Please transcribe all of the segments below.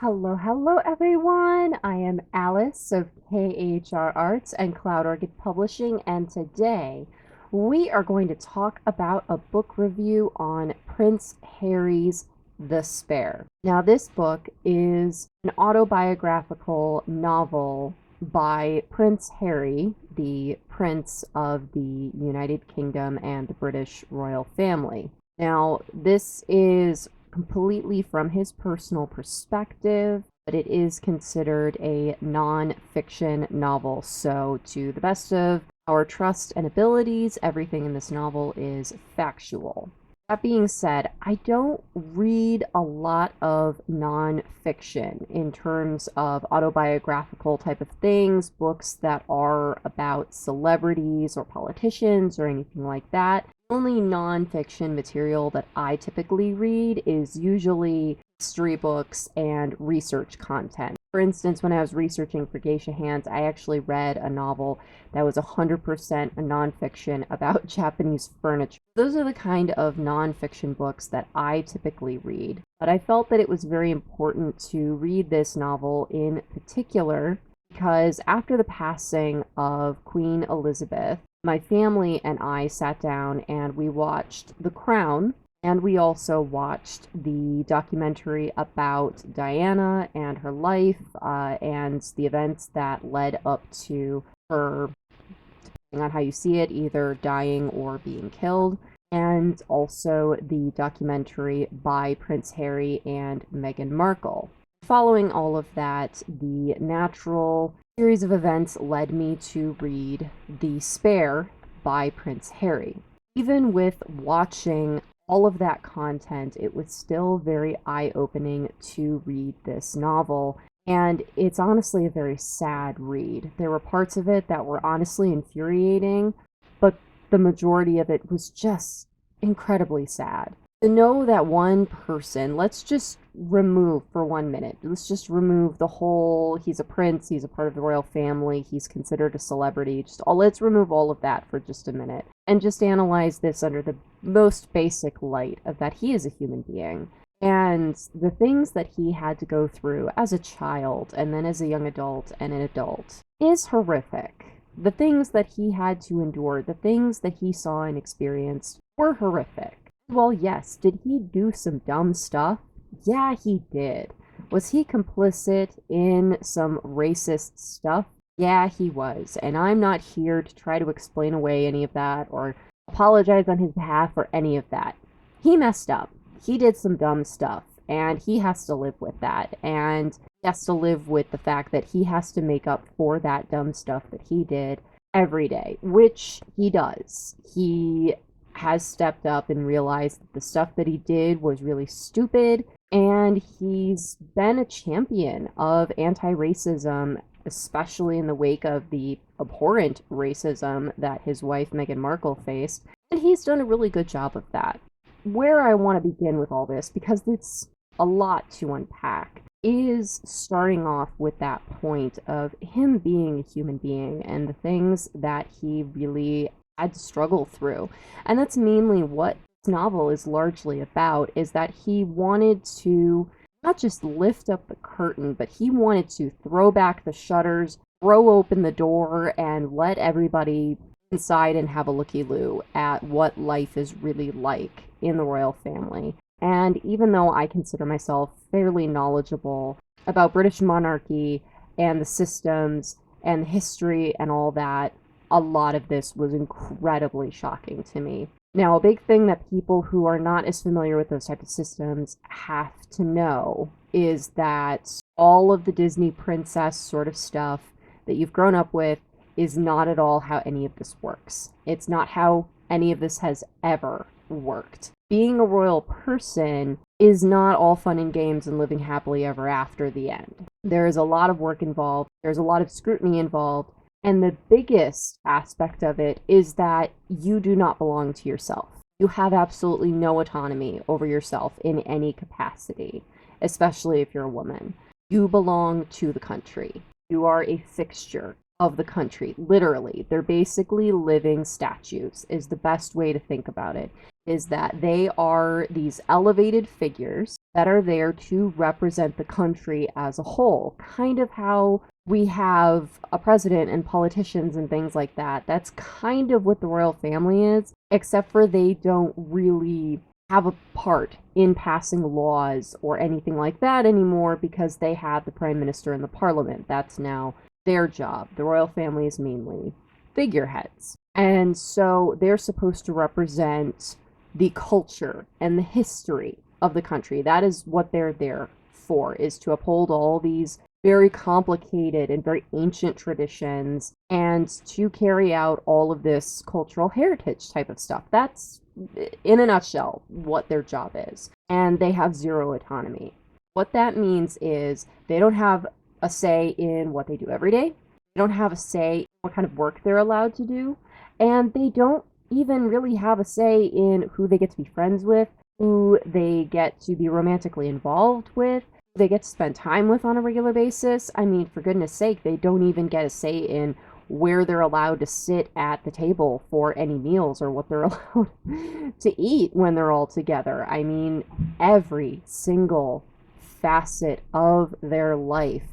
Hello everyone. I am Alice of KHR Arts and Cloud Orchid Publishing, and today we are going to talk about a book review on Prince Harry's The Spare. Now, this book is an autobiographical novel by Prince Harry, the Prince of the United Kingdom and the British royal family. Now, this is completely from his personal perspective, but it is considered a non-fiction novel. So, to the best of our trust and abilities, everything in this novel is factual. That being said, I don't read a lot of non-fiction in terms of autobiographical type of things, books that are about celebrities or politicians or anything like that. The only non-fiction material that I typically read is usually history books and research content. For instance, when I was researching for Geisha Hands, I actually read a novel that was 100% a nonfiction about Japanese furniture. Those are the kind of nonfiction books that I typically read. But I felt that it was very important to read this novel in particular because after the passing of Queen Elizabeth, my family and I sat down and we watched The Crown, and we also watched the documentary about Diana and her life and the events that led up to her, depending on how you see it, either dying or being killed, and also the documentary by Prince Harry and Meghan Markle. Following all of that, the natural series of events led me to read The Spare by Prince Harry. Even with watching all of that content, it was still very eye-opening to read this novel, and it's honestly a very sad read. There were parts of it that were honestly infuriating, but the majority of it was just incredibly sad. To know that one person, let's just remove for 1 minute, let's just remove the whole, he's a prince, he's a part of the royal family, he's considered a celebrity, let's remove all of that for just a minute, and just analyze this under the most basic light of that he is a human being. And the things that he had to go through as a child, and then as a young adult and an adult, is horrific. The things that he had to endure, the things that he saw and experienced were horrific. Well, yes, did he do some dumb stuff? Yeah, he did. Was he complicit in some racist stuff? Yeah, he was. And I'm not here to try to explain away any of that or apologize on his behalf or any of that. He messed up. He did some dumb stuff, and he has to live with that. And he has to live with the fact that he has to make up for that dumb stuff that he did every day, which he does. He has stepped up and realized that the stuff that he did was really stupid, and he's been a champion of anti-racism, especially in the wake of the abhorrent racism that his wife Meghan Markle faced, and he's done a really good job of that. Where I want to begin with all this, because it's a lot to unpack, is starting off with that point of him being a human being and the things that he really had to struggle through. And that's mainly what this novel is largely about, is that he wanted to not just lift up the curtain, but he wanted to throw back the shutters, throw open the door, and let everybody inside and have a looky-loo at what life is really like in the royal family. And even though I consider myself fairly knowledgeable about British monarchy and the systems and the history and all that, a lot of this was incredibly shocking to me. Now, a big thing that people who are not as familiar with those types of systems have to know is that all of the Disney princess sort of stuff that you've grown up with is not at all how any of this works. It's not how any of this has ever worked. Being a royal person is not all fun and games and living happily ever after the end. There is a lot of work involved, there's a lot of scrutiny involved, and the biggest aspect of it is that you do not belong to yourself. You have absolutely no autonomy over yourself in any capacity, especially if you're a woman. You belong to the country. You are a fixture of the country. Literally, they're basically living statues, is the best way to think about it. Is that they are these elevated figures that are there to represent the country as a whole. Kind of how we have a president and politicians and things like that. That's kind of what the royal family is, except for they don't really have a part in passing laws or anything like that anymore because they have the prime minister and the parliament. That's now their job. The royal family is mainly figureheads. And so they're supposed to represent the culture and the history of the country. That is what they're there for, is to uphold all these very complicated and very ancient traditions and to carry out all of this cultural heritage type of stuff. That's, in a nutshell, what their job is. And they have zero autonomy. What that means is they don't have a say in what they do every day. They don't have a say in what kind of work they're allowed to do. And they don't even really have a say in who they get to be friends with, who they get to be romantically involved with, who they get to spend time with on a regular basis. I mean, for goodness sake, they don't even get a say in where they're allowed to sit at the table for any meals or what they're allowed to eat when they're all together. I mean, every single facet of their life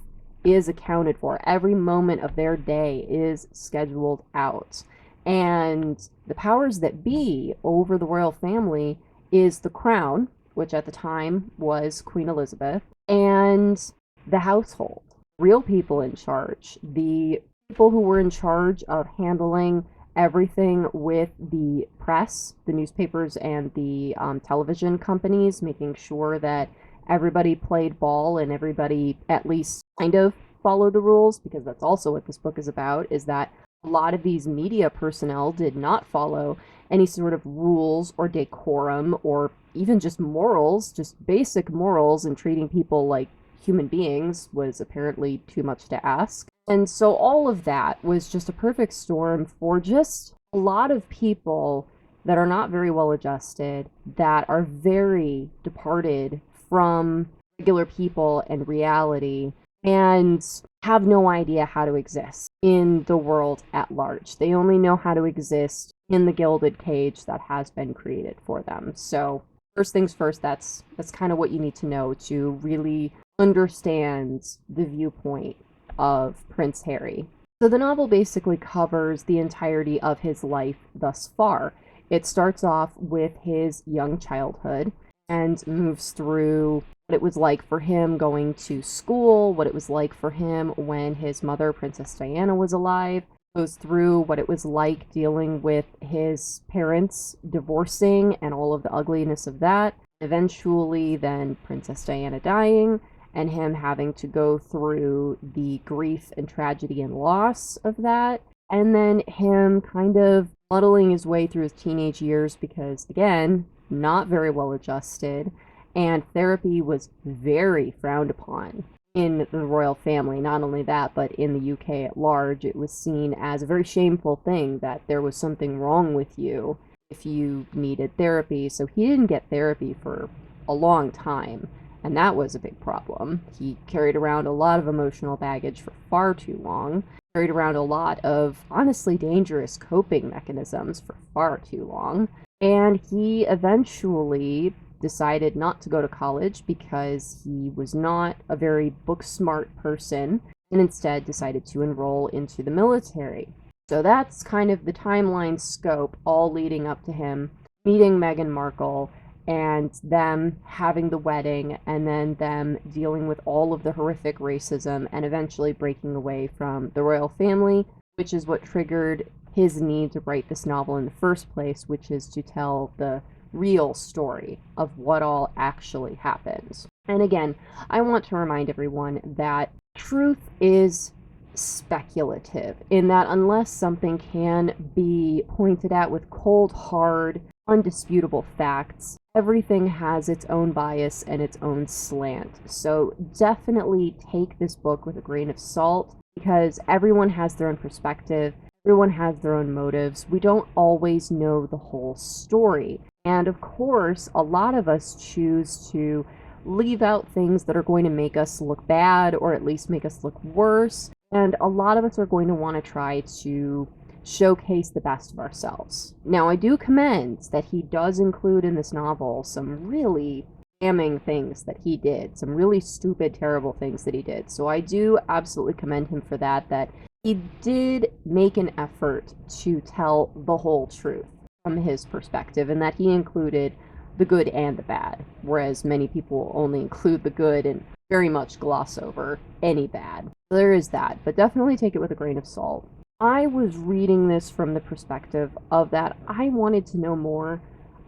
is accounted for. Every moment of their day is scheduled out. And the powers that be over the royal family is the crown, which at the time was Queen Elizabeth, and the household. Real people in charge. The people who were in charge of handling everything with the press, the newspapers, and the television companies, making sure that everybody played ball and everybody at least kind of followed the rules, because that's also what this book is about, is that a lot of these media personnel did not follow any sort of rules or decorum or even just morals, just basic morals, and treating people like human beings was apparently too much to ask. And so all of that was just a perfect storm for just a lot of people that are not very well adjusted, that are very departed from regular people and reality, and have no idea how to exist in the world at large. They only know how to exist in the gilded cage that has been created for them. So first things first, that's kind of what you need to know to really understand the viewpoint of Prince Harry. So the novel basically covers the entirety of his life thus far. It starts off with his young childhood and moves through what it was like for him going to school, what it was like for him when his mother, Princess Diana, was alive, goes through what it was like dealing with his parents divorcing and all of the ugliness of that, eventually then Princess Diana dying, and him having to go through the grief and tragedy and loss of that, and then him kind of muddling his way through his teenage years because, again, not very well adjusted, and therapy was very frowned upon in the royal family. Not only that, but in the UK at large, it was seen as a very shameful thing that there was something wrong with you if you needed therapy. So he didn't get therapy for a long time, and that was a big problem. He carried around a lot of emotional baggage for far too long, carried around a lot of honestly dangerous coping mechanisms for far too long, and he eventually decided not to go to college because he was not a very book smart person, and instead decided to enroll into the military. So that's kind of the timeline scope, all leading up to him meeting Meghan Markle and them having the wedding, and then them dealing with all of the horrific racism and eventually breaking away from the royal family, which is what triggered his need to write this novel in the first place, which is to tell the real story of what all actually happens. And again, I want to remind everyone that truth is speculative, in that unless something can be pointed at with cold, hard, undisputable facts, everything has its own bias and its own slant. So definitely take this book with a grain of salt, because everyone has their own perspective, everyone has their own motives. We don't always know the whole story. And of course, a lot of us choose to leave out things that are going to make us look bad or at least make us look worse And a lot of us are going to want to try to showcase the best of ourselves. Now, I do commend that he does include in this novel some really damning things that he did, some really stupid, terrible things that he did. So I do absolutely commend him for that, that he did make an effort to tell the whole truth from his perspective, and that he included the good and the bad, whereas many people only include the good and very much gloss over any bad. So there is that, but definitely take it with a grain of salt. I was reading this from the perspective of that I wanted to know more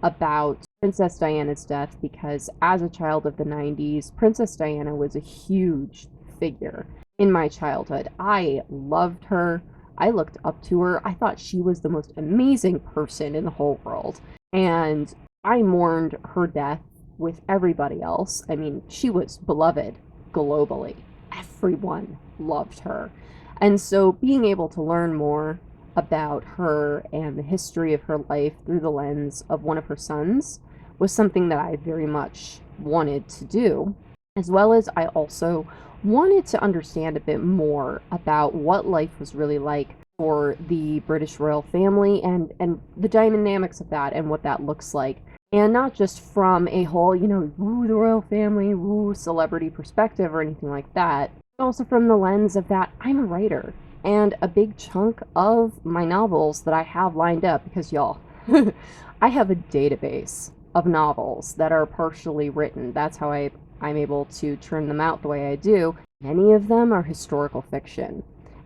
about Princess Diana's death because as a child of the 90s, Princess Diana was a huge figure in my childhood. I loved her. I looked up to her. I thought she was the most amazing person in the whole world. And I mourned her death with everybody else. I mean, she was beloved globally. Everyone loved her. And so being able to learn more about her and the history of her life through the lens of one of her sons was something that I very much wanted to do, as well as I also wanted to understand a bit more about what life was really like for the British royal family and the dynamics of that and what that looks like. And not just from a whole, woo, the royal family, woo, celebrity perspective or anything like that, but also from the lens of that I'm a writer. And a big chunk of my novels that I have lined up, because y'all, I have a database of novels that are partially written. That's how I'm able to turn them out the way I do. Many of them are historical fiction.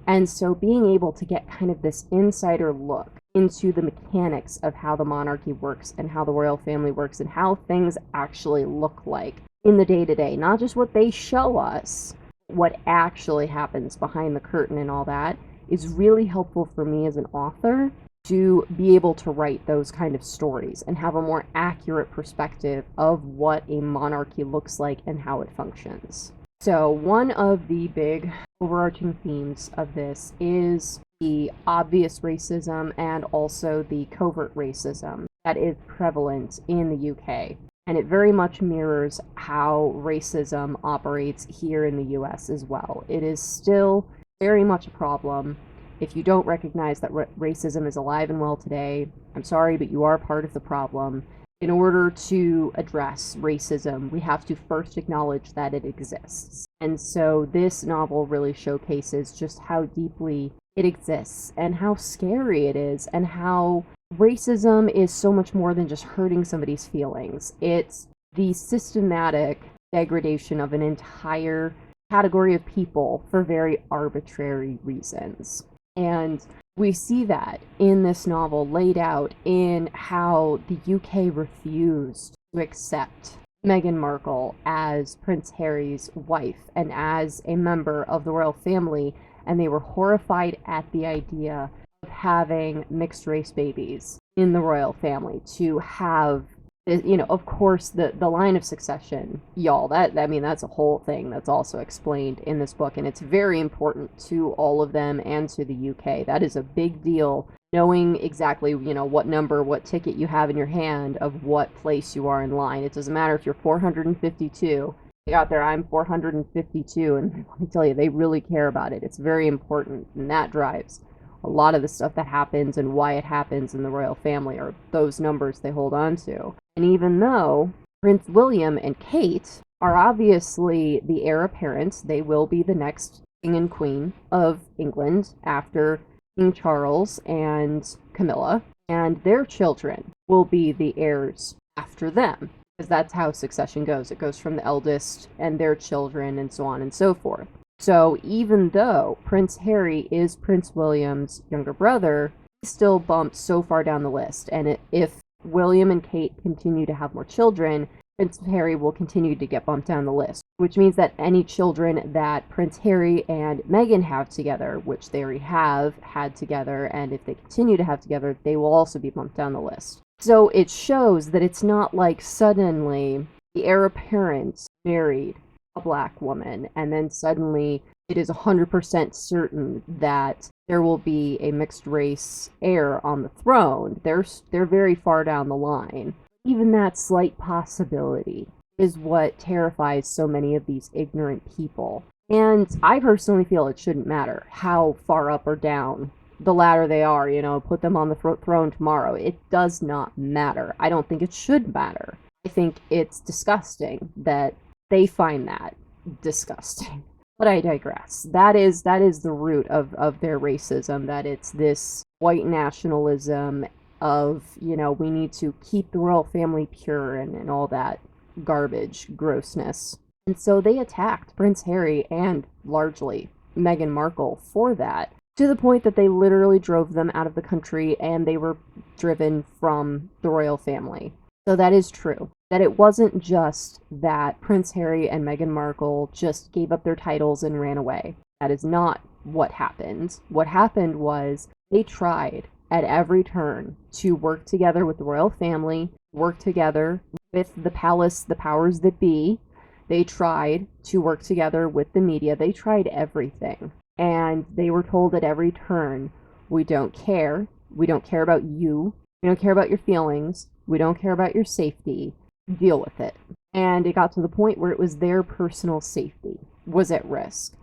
And so being able to get kind of this insider look into the mechanics of how the monarchy works and how the royal family works and how things actually look like in the day-to-day, not just what they show us, what actually happens behind the curtain and all that, is really helpful for me as an author to be able to write those kind of stories and have a more accurate perspective of what a monarchy looks like and how it functions. So one of the big overarching themes of this is the obvious racism and also the covert racism that is prevalent in the UK. And it very much mirrors how racism operates here in the US as well. It is still very much a problem. If you don't recognize that racism is alive and well today, I'm sorry, but you are part of the problem. In order to address racism, we have to first acknowledge that it exists. And so this novel really showcases just how deeply it exists and how scary it is and how racism is so much more than just hurting somebody's feelings. It's the systematic degradation of an entire category of people for very arbitrary reasons. And we see that in this novel laid out in how the UK refused to accept Meghan Markle as Prince Harry's wife and as a member of the royal family, and they were horrified at the idea of having mixed race babies in the royal family, to have, of course, the line of succession, y'all, that's a whole thing that's also explained in this book, and it's very important to all of them and to the UK. That is a big deal, knowing exactly, what number, what ticket you have in your hand of what place you are in line. It doesn't matter if you're 452. Out there, I'm 452, and let me tell you, they really care about it. It's very important, and that drives a lot of the stuff that happens and why it happens in the royal family, are those numbers they hold on to. And even though Prince William and Kate are obviously the heir apparent, they will be the next king and queen of England after King Charles and Camilla, and their children will be the heirs after them, because that's how succession goes. It goes from the eldest and their children and so on and so forth. So even though Prince Harry is Prince William's younger brother, he's still bumped so far down the list. And if William and Kate continue to have more children, Prince Harry will continue to get bumped down the list, which means that any children that Prince Harry and Meghan have together, which they already have had together, and if they continue to have together, they will also be bumped down the list. So it shows that it's not like suddenly the heir apparent married a black woman, and then suddenly it is 100% certain that there will be a mixed race heir on the throne. They're very far down the line. Even that slight possibility is what terrifies so many of these ignorant people. And I personally feel it shouldn't matter how far up or down the ladder they are, put them on the throne tomorrow. It does not matter. I don't think it should matter. I think it's disgusting that they find that disgusting. But I digress. That is the root of their racism, that it's this white nationalism of, we need to keep the royal family pure and all that garbage, grossness. And so they attacked Prince Harry and largely Meghan Markle for that, to the point that they literally drove them out of the country and they were driven from the royal family. So that is true. That it wasn't just that Prince Harry and Meghan Markle just gave up their titles and ran away. That is not what happened. What happened was they tried at every turn to work together with the royal family, work together with the palace, the powers that be. They tried to work together with the media. They tried everything. And they were told at every turn, we don't care. We don't care about you. We don't care about your feelings. We don't care about your safety. Deal with it. And it got to the point where it was their personal safety was at risk.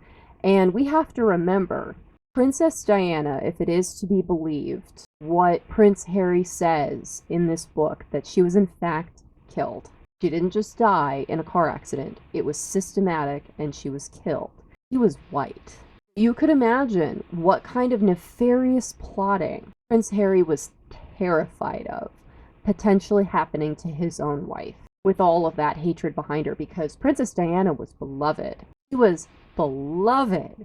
And we have to remember, Princess Diana, if it is to be believed, what Prince Harry says in this book, that she was in fact killed. She didn't just die in a car accident. It was systematic and she was killed. She was white. You could imagine what kind of nefarious plotting Prince Harry was terrified of potentially happening to his own wife, with all of that hatred behind her, because Princess Diana was beloved. She was beloved,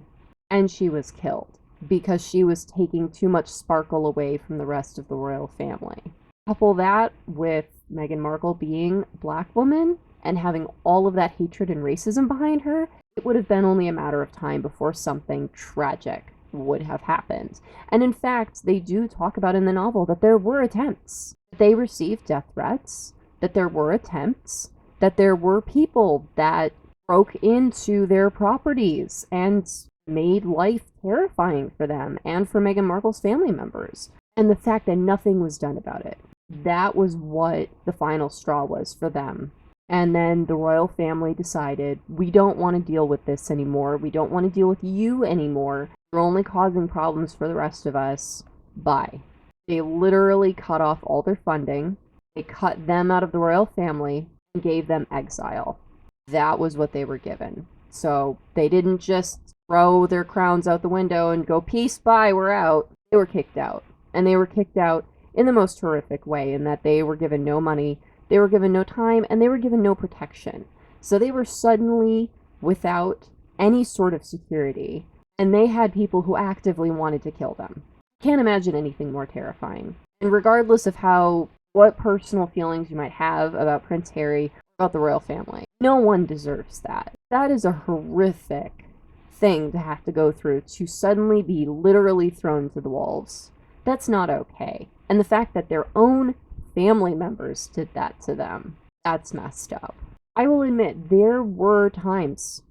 and she was killed because she was taking too much sparkle away from the rest of the royal family. Couple that with Meghan Markle being a black woman and having all of that hatred and racism behind her, it would have been only a matter of time before something tragic would have happened. And in fact, they do talk about in the novel that there were attempts. They received death threats, that there were attempts, that there were people that broke into their properties and made life terrifying for them and for Meghan Markle's family members. And the fact that nothing was done about it. That was what the final straw was for them. And then the royal family decided, we don't want to deal with this anymore. We don't want to deal with you anymore. You're only causing problems for the rest of us. Bye. They literally cut off all their funding. They cut them out of the royal family and gave them exile. That was what they were given. So they didn't just throw their crowns out the window and go, peace, bye, we're out. They were kicked out. And they were kicked out in the most horrific way, in that they were given no money, they were given no time, and they were given no protection. So they were suddenly without any sort of security, and they had people who actively wanted to kill them. Can't imagine anything more terrifying. And regardless of what personal feelings you might have about Prince Harry, about the royal family, no one deserves that. That is a horrific thing to have to go through, to suddenly be literally thrown to the wolves. That's not okay. And the fact that their own family members did that to them, that's messed up. I will admit, there were times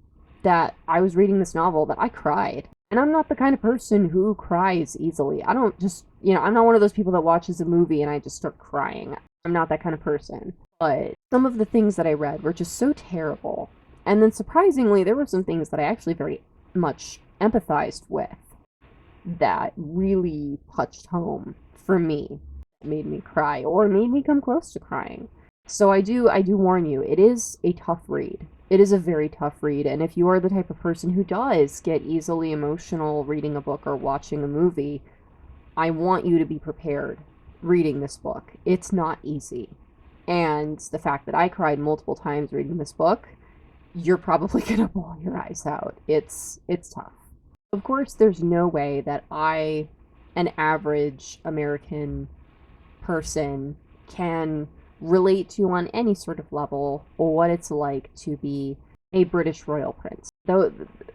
that I was reading this novel that I cried. And I'm not the kind of person who cries easily. I don't just, I'm not one of those people that watches a movie and I just start crying. I'm not that kind of person. But some of the things that I read were just so terrible. And then surprisingly, there were some things that I actually very much empathized with that really touched home for me, made me cry or made me come close to crying. So I do warn you, it is a tough read. It is a very tough read, and if you are the type of person who does get easily emotional reading a book or watching a movie, I want you to be prepared reading this book. It's not easy. And the fact that I cried multiple times reading this book, you're probably gonna bawl your eyes out. It's tough. Of course, there's no way that I, an average American person, can relate to on any sort of level what it's like to be a British royal prince. Though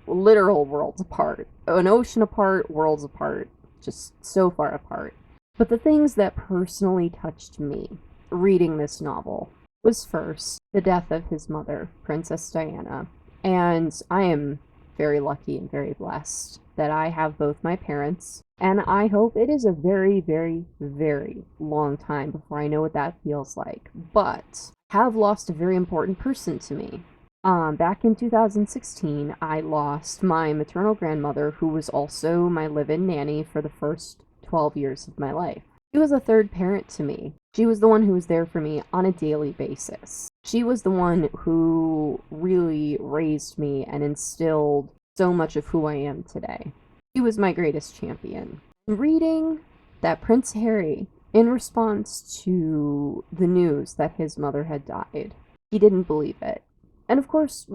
literal worlds apart, an ocean apart, worlds apart, just so far apart. But the things that personally touched me reading this novel was first the death of his mother, Princess Diana. And I am very lucky and very blessed that I have both my parents, and I hope it is a very, very, very long time before I know what that feels like. But I have lost a very important person to me. Back in 2016, I lost my maternal grandmother, who was also my live-in nanny for the first 12 years of my life. She was a third parent to me. She was the one who was there for me on a daily basis. She was the one who really raised me and instilled so much of who I am today. She was my greatest champion. Reading that Prince Harry, in response to the news that his mother had died, he didn't believe it. And of course,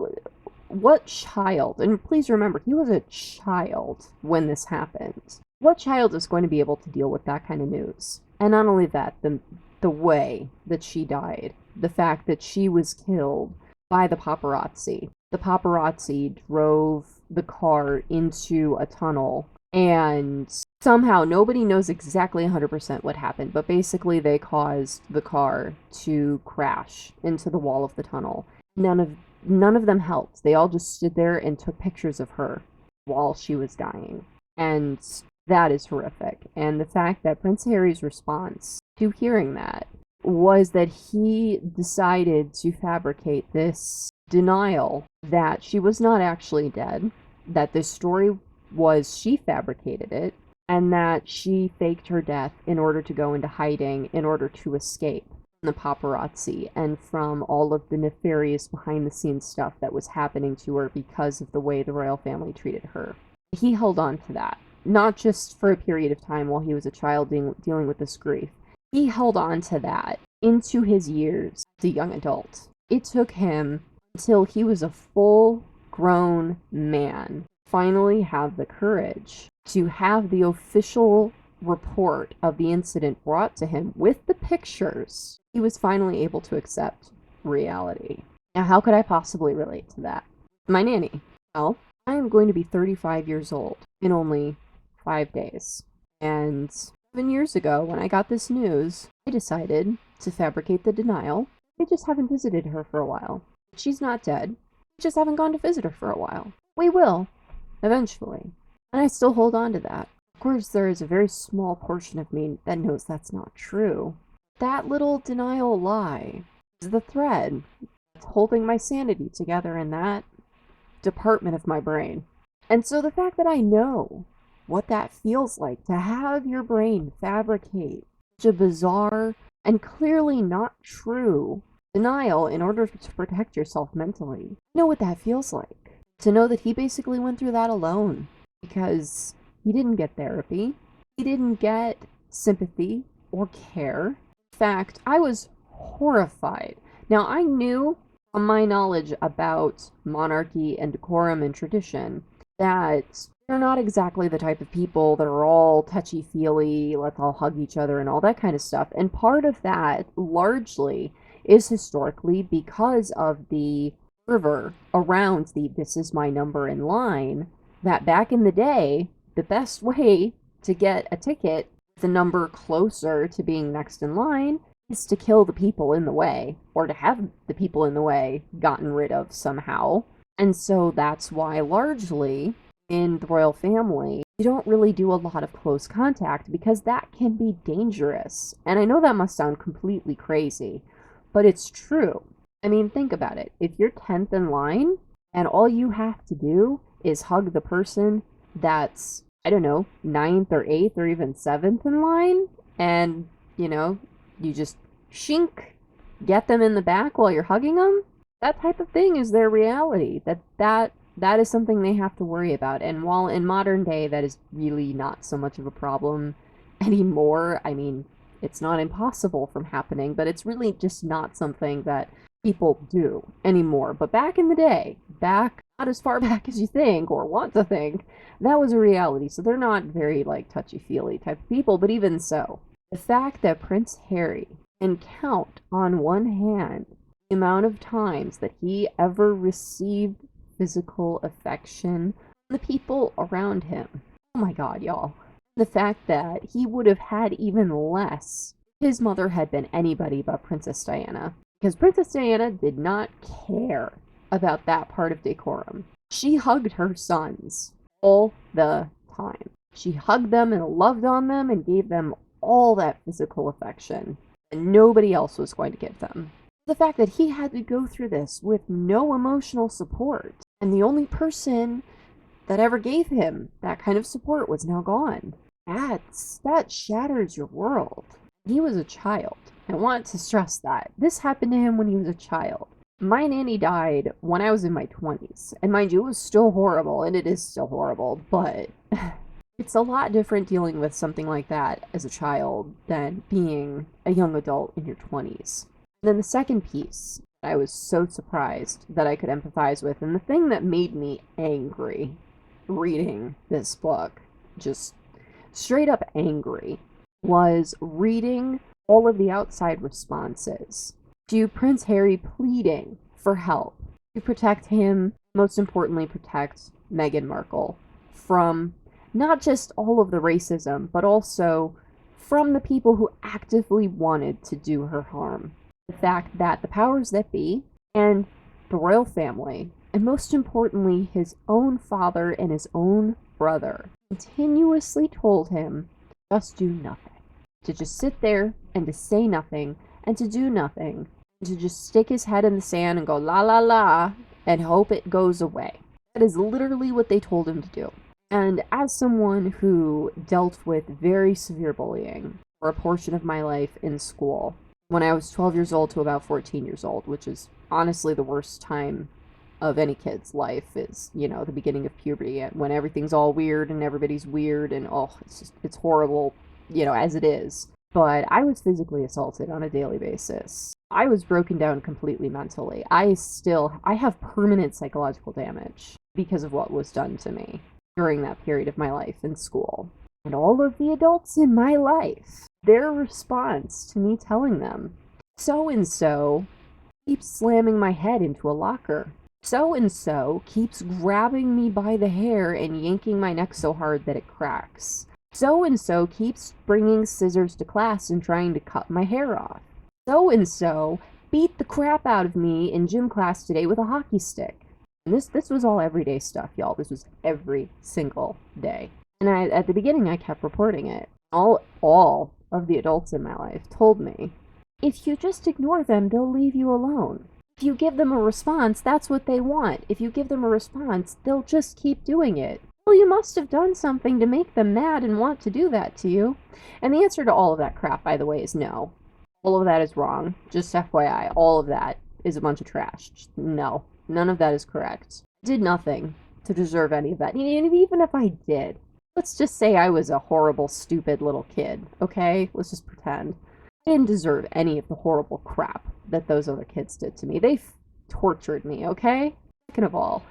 what child, and please remember, he was a child when this happened. What child is going to be able to deal with that kind of news? And not only that, the way that she died, the fact that she was killed by the paparazzi. The paparazzi drove the car into a tunnel, and somehow nobody knows exactly 100% what happened, but basically they caused the car to crash into the wall of the tunnel. None of them helped. They all just stood there and took pictures of her while she was dying. And that is horrific. And the fact that Prince Harry's response to hearing that was that he decided to fabricate this denial that she was not actually dead, that this story was she fabricated it, and that she faked her death in order to go into hiding, in order to escape the paparazzi and from all of the nefarious behind the scenes stuff that was happening to her because of the way the royal family treated her. He held on to that, not just for a period of time while he was a child dealing with this grief. He held on to that into his years as a young adult. It took him until he was a full-grown man to finally have the courage to have the official report of the incident brought to him with the pictures. He was finally able to accept reality. Now, how could I possibly relate to that? My nanny. Well, I am going to be 35 years old in only 5 days. And 7 years ago, when I got this news, I decided to fabricate the denial. I just haven't visited her for a while. She's not dead. We just haven't gone to visit her for a while. We will, eventually. And I still hold on to that. Of course, there is a very small portion of me that knows that's not true. That little denial lie is the thread that's holding my sanity together in that department of my brain. And so the fact that I know what that feels like to have your brain fabricate such a bizarre and clearly not true denial in order to protect yourself mentally, you know what that feels like. To know that he basically went through that alone because he didn't get therapy, he didn't get sympathy or care. In fact, I was horrified. Now, I knew from my knowledge about monarchy and decorum and tradition that they're not exactly the type of people that are all touchy-feely, let's all hug each other and all that kind of stuff. And part of that, largely, is historically because of the fervor around the "this is my number in line," that back in the day, the best way to get a ticket, the number closer to being next in line, is to kill the people in the way, or to have the people in the way gotten rid of somehow. And so that's why, largely, in the royal family, you don't really do a lot of close contact, because that can be dangerous. And I know that must sound completely crazy, but it's true. I mean, think about it. If you're 10th in line, and all you have to do is hug the person that's, I don't know, 9th or 8th or even 7th in line, and, you just shink, get them in the back while you're hugging them, that type of thing is their reality. That is something they have to worry about. And while in modern day that is really not so much of a problem anymore, I mean, it's not impossible from happening, but it's really just not something that people do anymore. But back in the day, not as far back as you think or want to think, that was a reality. So they're not very touchy-feely type of people, but even so, the fact that Prince Harry can count on one hand the amount of times that he ever received physical affection from the people around him. Oh my god, y'all. The fact that he would have had even less if his mother had been anybody but Princess Diana. Because Princess Diana did not care about that part of decorum. She hugged her sons all the time. She hugged them and loved on them and gave them all that physical affection. And nobody else was going to give them. The fact that he had to go through this with no emotional support, and the only person that ever gave him that kind of support was now gone. That shatters your world. He was a child. I want to stress that. This happened to him when he was a child. My nanny died when I was in my 20s. And mind you, it was still horrible, and it is still horrible, but it's a lot different dealing with something like that as a child than being a young adult in your 20s. And then the second piece I was so surprised that I could empathize with, and the thing that made me angry reading this book, just straight up angry, was reading all of the outside responses to Prince Harry pleading for help to protect him, most importantly, protect Meghan Markle from not just all of the racism, but also from the people who actively wanted to do her harm. The fact that the powers that be and the royal family, and most importantly, his own father and his own brother, continuously told him just do nothing. To just sit there and to say nothing and to do nothing. And to just stick his head in the sand and go la la la and hope it goes away. That is literally what they told him to do. And as someone who dealt with very severe bullying for a portion of my life in school, when I was 12 years old to about 14 years old, which is honestly the worst time of any kid's life, is, you know, the beginning of puberty, when everything's all weird and everybody's weird and it's horrible, you know, as it is. But I was physically assaulted on a daily basis. I was broken down completely mentally. I have permanent psychological damage because of what was done to me during that period of my life in school. And all of the adults in my life, their response to me telling them, so-and-so keeps slamming my head into a locker. So-and-so keeps grabbing me by the hair and yanking my neck so hard that it cracks. So-and-so keeps bringing scissors to class and trying to cut my hair off. So-and-so beat the crap out of me in gym class today with a hockey stick. And this was all everyday stuff, y'all. This was every single day. And at the beginning, I kept reporting it. All of the adults in my life told me, if you just ignore them, they'll leave you alone. If you give them a response, that's what they want. If you give them a response, they'll just keep doing it. Well, you must have done something to make them mad and want to do that to you. And the answer to all of that crap, by the way, is no. All of that is wrong. Just FYI, all of that is a bunch of trash. No, none of that is correct. I did nothing to deserve any of that. And even if I did, let's just say I was a horrible, stupid little kid, okay? Let's just pretend. I didn't deserve any of the horrible crap that those other kids did to me. They tortured me, okay? Second of all,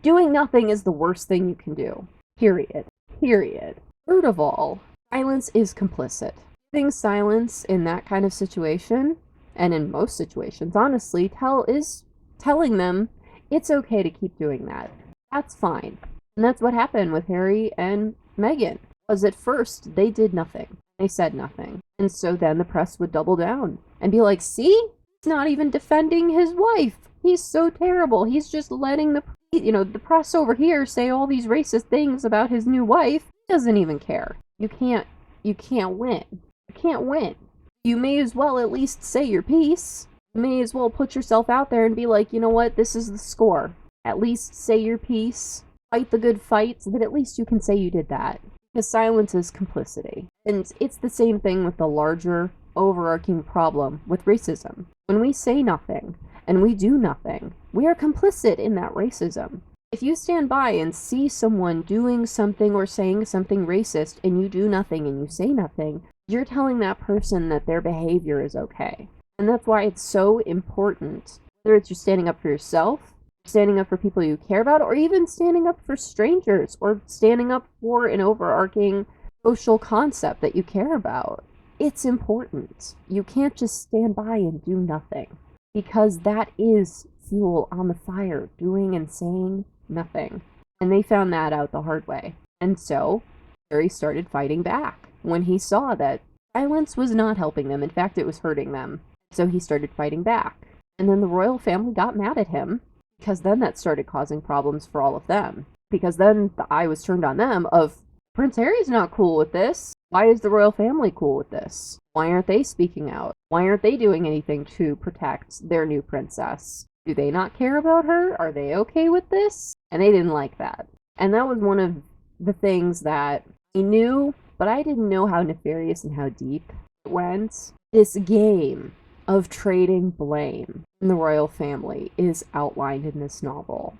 doing nothing is the worst thing you can do. Period. Period. Third of all, silence is complicit. Giving silence in that kind of situation, and in most situations, honestly, is telling them it's okay to keep doing that. That's fine. And that's what happened with Harry and Meghan. Was at first, they did nothing. They said nothing. And so then the press would double down and be like, see? He's not even defending his wife. He's so terrible. He's just letting the press over here say all these racist things about his new wife. He doesn't even care. You can't win. You can't win. You may as well at least say your piece. You may as well put yourself out there and be like, you know what, this is the score. At least say your piece. Fight the good fight so that at least you can say you did that. Because silence is complicity. And it's the same thing with the larger, overarching problem with racism. When we say nothing and we do nothing, we are complicit in that racism. If you stand by and see someone doing something or saying something racist and you do nothing and you say nothing, you're telling that person that their behavior is okay. And that's why it's so important, whether it's you're standing up for yourself, standing up for people you care about, or even standing up for strangers, or standing up for an overarching social concept that you care about. It's important. You can't just stand by and do nothing, because that is fuel on the fire, doing and saying nothing. And they found that out the hard way. And so Harry started fighting back when he saw that silence was not helping them. In fact, it was hurting them. So he started fighting back. And then the royal family got mad at him, because then that started causing problems for all of them. Because then the eye was turned on them of, Prince Harry's not cool with this. Why is the royal family cool with this? Why aren't they speaking out? Why aren't they doing anything to protect their new princess? Do they not care about her? Are they okay with this? And they didn't like that. And that was one of the things that I knew, but I didn't know how nefarious and how deep it went. This game of trading blame in the royal family is outlined in this novel,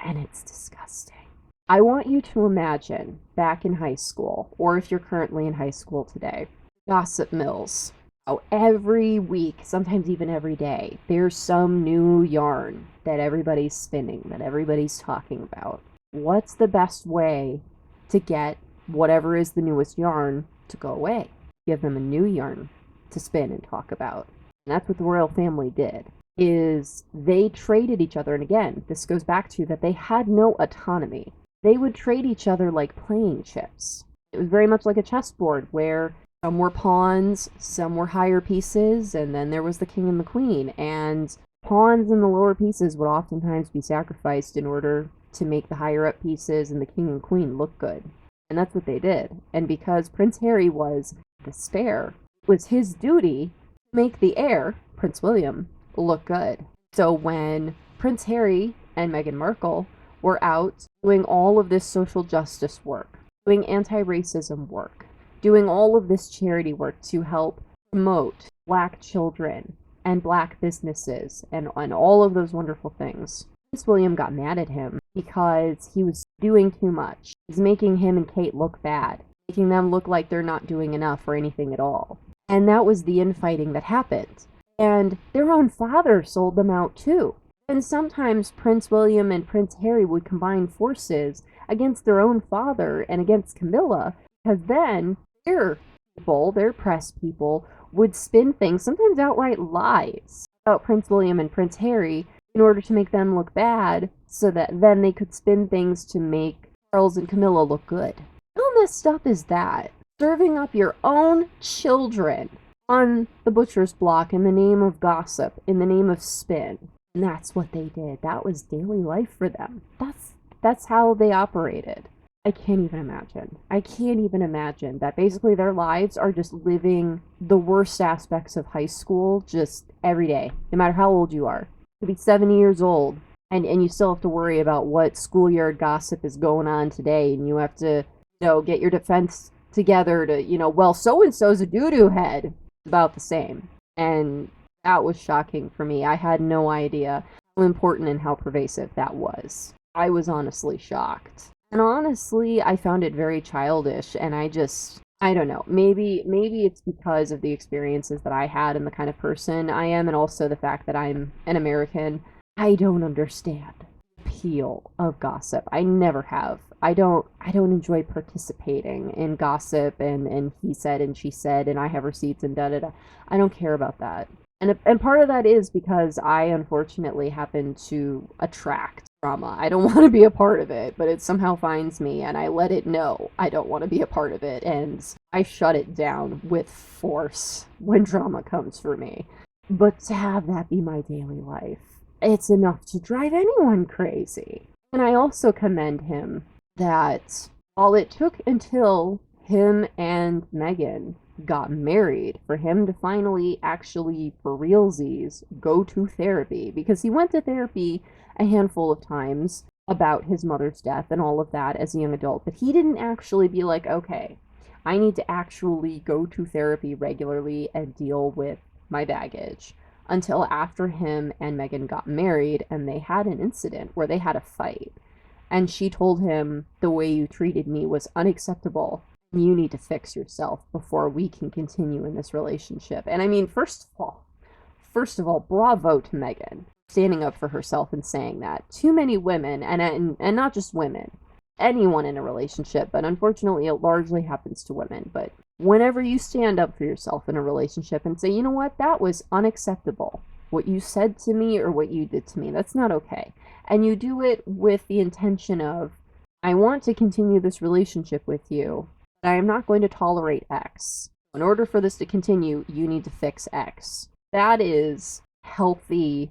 and it's disgusting. I want you to imagine back in high school, or if you're currently in high school today, gossip mills. Oh, every week, sometimes even every day, there's some new yarn that everybody's spinning, that everybody's talking about. What's the best way to get whatever is the newest yarn to go away? Give them a new yarn to spin and talk about. And that's what the royal family did, is they traded each other. And again, this goes back to that they had no autonomy. They would trade each other like playing chips. It was very much like a chessboard where some were pawns, some were higher pieces, and then there was the king and the queen. And pawns in the lower pieces would oftentimes be sacrificed in order to make the higher up pieces and the king and queen look good. And that's what they did. And because Prince Harry was the spare, it was his duty to make the heir, Prince William, look good. So when Prince Harry and Meghan Markle were out doing all of this social justice work, doing anti-racism work, doing all of this charity work to help promote Black children and Black businesses and all of those wonderful things, Prince William got mad at him because he was doing too much. He's making him and Kate look bad, making them look like they're not doing enough or anything at all. And that was the infighting that happened. And their own father sold them out too. And sometimes Prince William and Prince Harry would combine forces against their own father and against Camilla, because then their people, their press people, would spin things, sometimes outright lies, about Prince William and Prince Harry in order to make them look bad, so that then they could spin things to make Charles and Camilla look good. How messed up is that? Serving up your own children on the butcher's block in the name of gossip, in the name of spin. And that's what they did. That was daily life for them. That's how they operated. I can't even imagine. I can't even imagine that basically their lives are just living the worst aspects of high school just every day, no matter how old you are. You could be 70 years old and you still have to worry about what schoolyard gossip is going on today, and you have to, get your defense together to, well, so-and-so's a doo-doo head. It's about the same. And that was shocking for me. I had no idea how important and how pervasive that was. I was honestly shocked. And honestly, I found it very childish, and I don't know. Maybe it's because of the experiences that I had and the kind of person I am, and also the fact that I'm an American. I don't understand the appeal of gossip. I never have. I don't enjoy participating in gossip and he said and she said and I have receipts and da da da. I don't care about that. And part of that is because I unfortunately happen to attract drama. I don't want to be a part of it, but it somehow finds me and I let it know I don't want to be a part of it, and I shut it down with force when drama comes for me. But to have that be my daily life, it's enough to drive anyone crazy. And I also commend him that all it took until him and Meghan got married for him to finally actually, for realsies, go to therapy, because he went to therapy a handful of times about his mother's death and all of that as a young adult, but he didn't actually be like, okay, I need to actually go to therapy regularly and deal with my baggage, until after him and Meghan got married and they had an incident where they had a fight. And she told him, the way you treated me was unacceptable. You need to fix yourself before we can continue in this relationship. And I mean, first of all, bravo to Meghan, standing up for herself and saying that. Too many women, and not just women, anyone in a relationship, but unfortunately it largely happens to women. But whenever you stand up for yourself in a relationship and say, you know what, that was unacceptable. What you said to me or what you did to me, that's not okay. And you do it with the intention of, I want to continue this relationship with you, but I am not going to tolerate X. In order for this to continue, you need to fix X. That is healthy,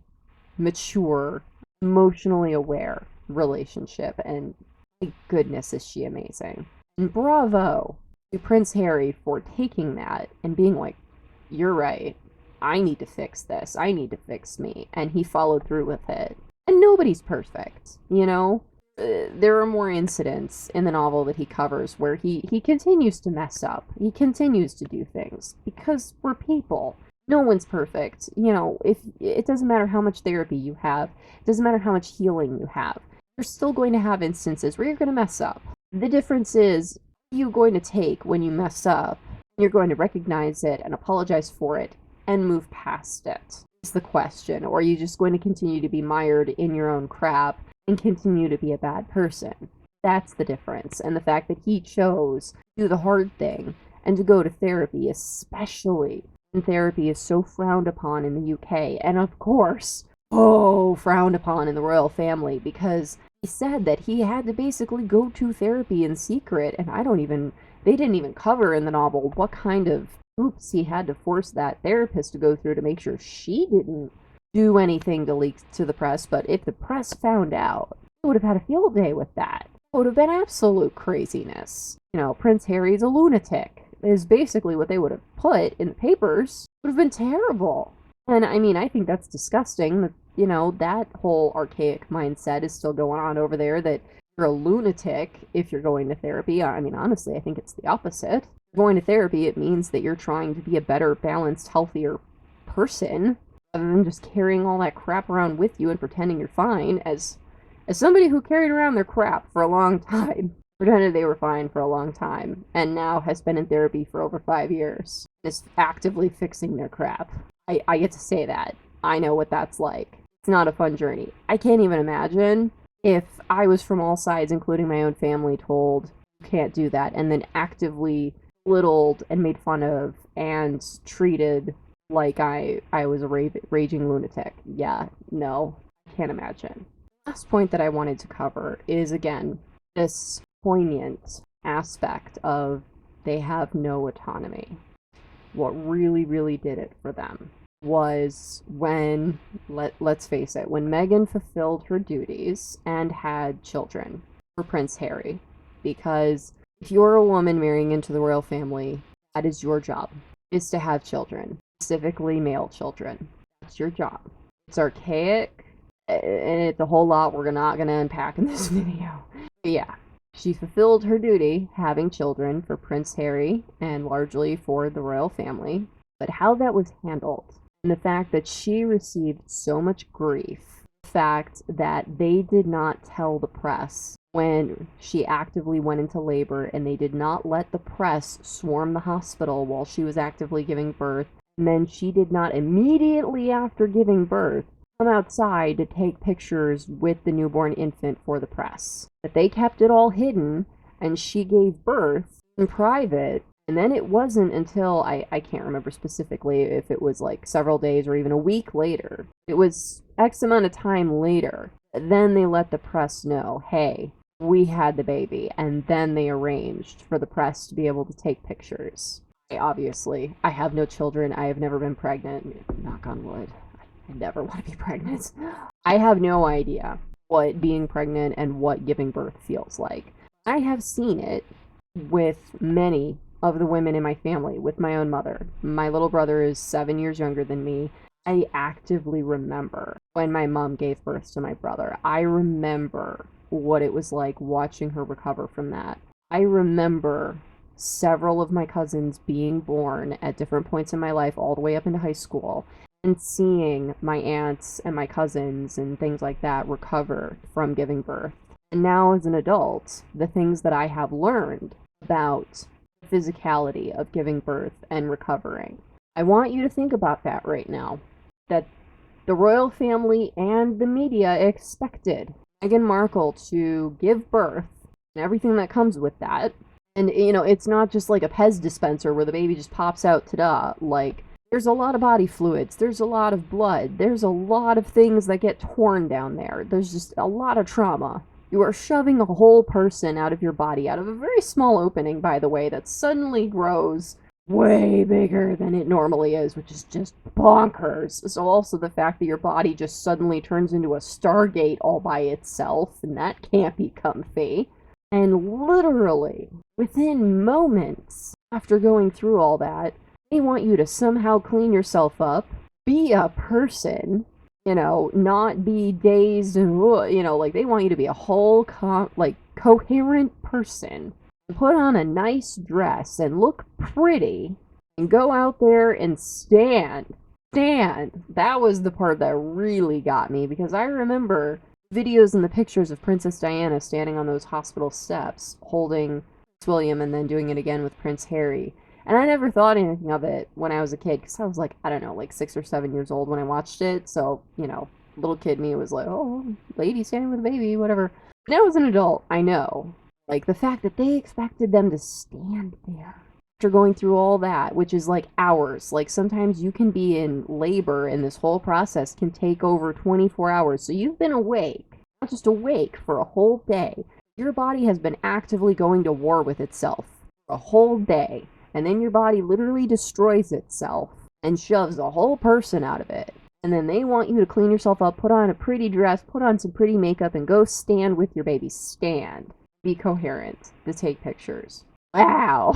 mature, emotionally aware relationship, and my goodness, is she amazing. And bravo to Prince Harry for taking that and being like, you're right. I need to fix this. I need to fix me. And he followed through with it. And nobody's perfect, you know? There are more incidents in the novel that he covers where he continues to mess up. He continues to do things because we're people. No one's perfect. You know, if it doesn't matter how much therapy you have, it doesn't matter how much healing you have. You're still going to have instances where you're going to mess up. The difference is, what are you going to take when you mess up? You're going to recognize it and apologize for it and move past it. Is the question. Or are you just going to continue to be mired in your own crap and continue to be a bad person? That's the difference. And the fact that he chose to do the hard thing and to go to therapy, especially when therapy is so frowned upon in the UK, and of course, frowned upon in the royal family, because he said that he had to basically go to therapy in secret, and they didn't even cover in the novel what kind of hoops he had to force that therapist to go through to make sure she didn't do anything to leak to the press. But if the press found out, they would have had a field day with that. It would have been absolute craziness. You know, Prince Harry's a lunatic is basically what they would have put in the papers. It would have been terrible. And I mean, I think that's disgusting that, you know, that whole archaic mindset is still going on over there, that you're a lunatic if you're going to therapy. I mean, honestly, I think it's the opposite. Going to therapy, it means that you're trying to be a better, balanced, healthier person, rather than just carrying all that crap around with you and pretending you're fine. As somebody who carried around their crap for a long time, pretended they were fine for a long time, and now has been in therapy for over 5 years, is actively fixing their crap. I get to say that. I know what that's like. It's not a fun journey. I can't even imagine if I was from all sides, including my own family, told you can't do that, and then actively belittled and made fun of and treated like I was a raging lunatic. Yeah, no, I can't imagine. Last point that I wanted to cover is, again, this poignant aspect of they have no autonomy. What really, really did it for them was when, let's face it, when Meghan fulfilled her duties and had children for Prince Harry. Because if you're a woman marrying into the royal family, that is your job, is to have children, specifically male children. That's your job. It's archaic, and it's a whole lot we're not going to unpack in this video. But yeah, she fulfilled her duty, having children for Prince Harry and largely for the royal family. But how that was handled, and the fact that she received so much grief, the fact that they did not tell the press when she actively went into labor, and they did not let the press swarm the hospital while she was actively giving birth, and then she did not immediately after giving birth come outside to take pictures with the newborn infant for the press. But they kept it all hidden, and she gave birth in private. And then it wasn't until, I can't remember specifically if it was like several days or even a week later. It was X amount of time later. Then they let the press know, hey, we had the baby. And then they arranged for the press to be able to take pictures. I have no children. I have never been pregnant. Knock on wood. I never want to be pregnant. I have no idea what being pregnant and what giving birth feels like. I have seen it with many of the women in my family, with my own mother. My little brother is 7 years younger than me. I actively remember when my mom gave birth to my brother. I remember what it was like watching her recover from that. I remember several of my cousins being born at different points in my life, all the way up into high school, and seeing my aunts and my cousins and things like that recover from giving birth. And now as an adult, the things that I have learned about the physicality of giving birth and recovering, I want you to think about that right now. That the royal family and the media expected Meghan Markle to give birth and everything that comes with that. And, you know, it's not just like a Pez dispenser where the baby just pops out, ta-da. Like, there's a lot of body fluids. There's a lot of blood. There's a lot of things that get torn down there. There's just a lot of trauma. You are shoving a whole person out of your body, out of a very small opening, by the way, that suddenly grows way bigger than it normally is, which is just bonkers. So also the fact that your body just suddenly turns into a Stargate all by itself, and that can't be comfy. And literally, within moments after going through all that, they want you to somehow clean yourself up, be a person, not be dazed and, like they want you to be a whole, coherent person. Put on a nice dress and look pretty and go out there and stand. Stand. That was the part that really got me because I remember videos and the pictures of Princess Diana standing on those hospital steps holding Prince William and then doing it again with Prince Harry. And I never thought anything of it when I was a kid because I was like, I don't know, like 6 or 7 years old when I watched it. So, little kid me was like, oh, lady standing with a baby, whatever. Now as an adult, I know. Like the fact that they expected them to stand there after going through all that, which is like hours. Like sometimes you can be in labor and this whole process can take over 24 hours. So you've been awake, not just awake for a whole day. Your body has been actively going to war with itself for a whole day. And then your body literally destroys itself and shoves a whole person out of it. And then they want you to clean yourself up, put on a pretty dress, put on some pretty makeup, and go stand with your baby. Stand. Be coherent to take pictures. Wow.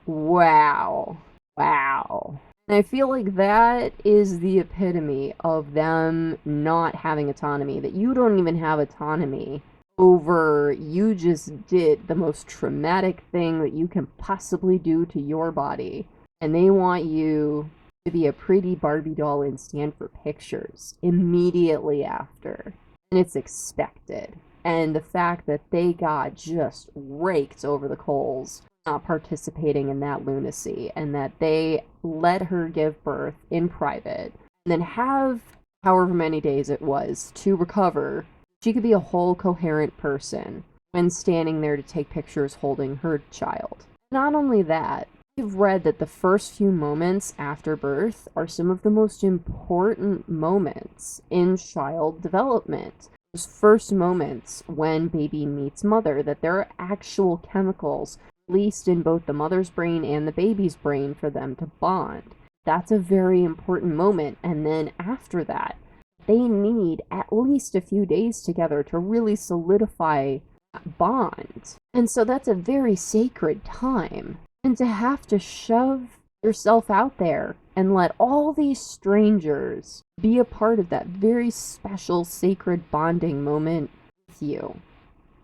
Wow. Wow. And I feel like that is the epitome of them not having autonomy, that you don't even have autonomy over, you just did the most traumatic thing that you can possibly do to your body. And they want you to be a pretty Barbie doll and stand for pictures immediately after. And it's expected. And the fact that they got just raked over the coals not participating in that lunacy, and that they let her give birth in private and then have however many days it was to recover, she could be a whole coherent person when standing there to take pictures holding her child. Not only that, I've read that the first few moments after birth are some of the most important moments in child development. Those first moments when baby meets mother, that there are actual chemicals released in both the mother's brain and the baby's brain for them to bond. That's a very important moment. And then after that, they need at least a few days together to really solidify that bond. And so that's a very sacred time. And to have to shove yourself out there and let all these strangers be a part of that very special sacred bonding moment with you,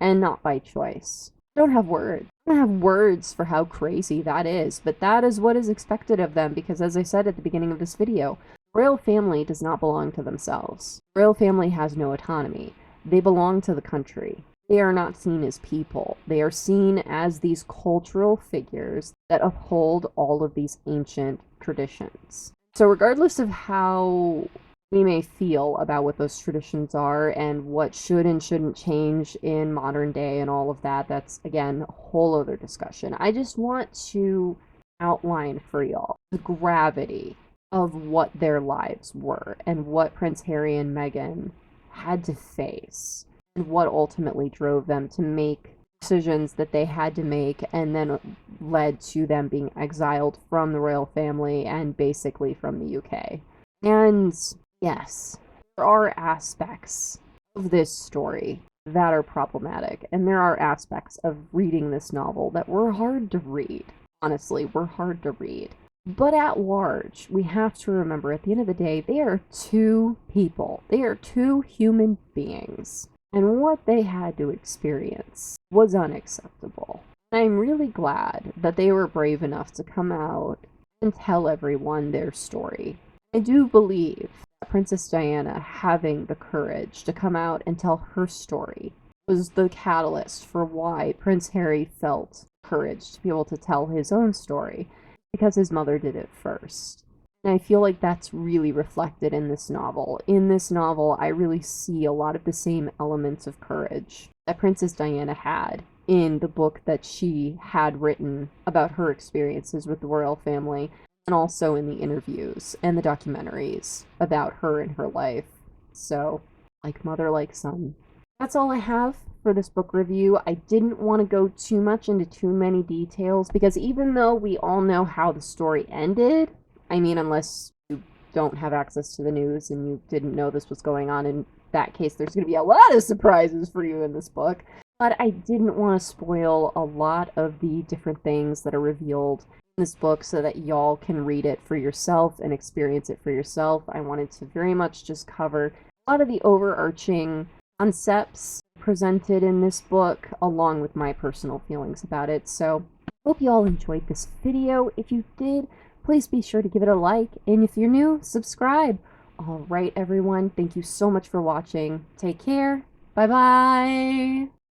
and not by choice. I don't have words. I don't have words for how crazy that is, but that is what is expected of them because, as I said at the beginning of this video, royal family does not belong to themselves. Royal family has no autonomy. They belong to the country. They are not seen as people. They are seen as these cultural figures that uphold all of these ancient traditions. So regardless of how we may feel about what those traditions are and what should and shouldn't change in modern day and all of that, that's, again, a whole other discussion. I just want to outline for y'all the gravity of what their lives were and what Prince Harry and Meghan had to face and what ultimately drove them to make decisions that they had to make and then led to them being exiled from the royal family and basically from the UK. And yes, there are aspects of this story that are problematic, and there are aspects of reading this novel that were hard to read. Honestly, were hard to read. But at large, we have to remember at the end of the day, they are two people. They are two human beings. And what they had to experience was unacceptable. And I'm really glad that they were brave enough to come out and tell everyone their story. I do believe that Princess Diana having the courage to come out and tell her story was the catalyst for why Prince Harry felt courage to be able to tell his own story, because his mother did it first. And I feel like that's really reflected in this novel. In this novel, I really see a lot of the same elements of courage that Princess Diana had in the book that she had written about her experiences with the royal family, and also in the interviews and the documentaries about her and her life. So, like mother, like son. That's all I have for this book review. I didn't want to go too much into too many details because even though we all know how the story ended, I mean, unless you don't have access to the news and you didn't know this was going on, in that case, there's going to be a lot of surprises for you in this book. but I didn't want to spoil a lot of the different things that are revealed in this book so that y'all can read it for yourself and experience it for yourself. I wanted to very much just cover a lot of the overarching concepts presented in this book along with my personal feelings about it. So, hope you all enjoyed this video. If you did, please be sure to give it a like, and if you're new, subscribe. All right, everyone, thank you so much for watching. Take care. Bye bye.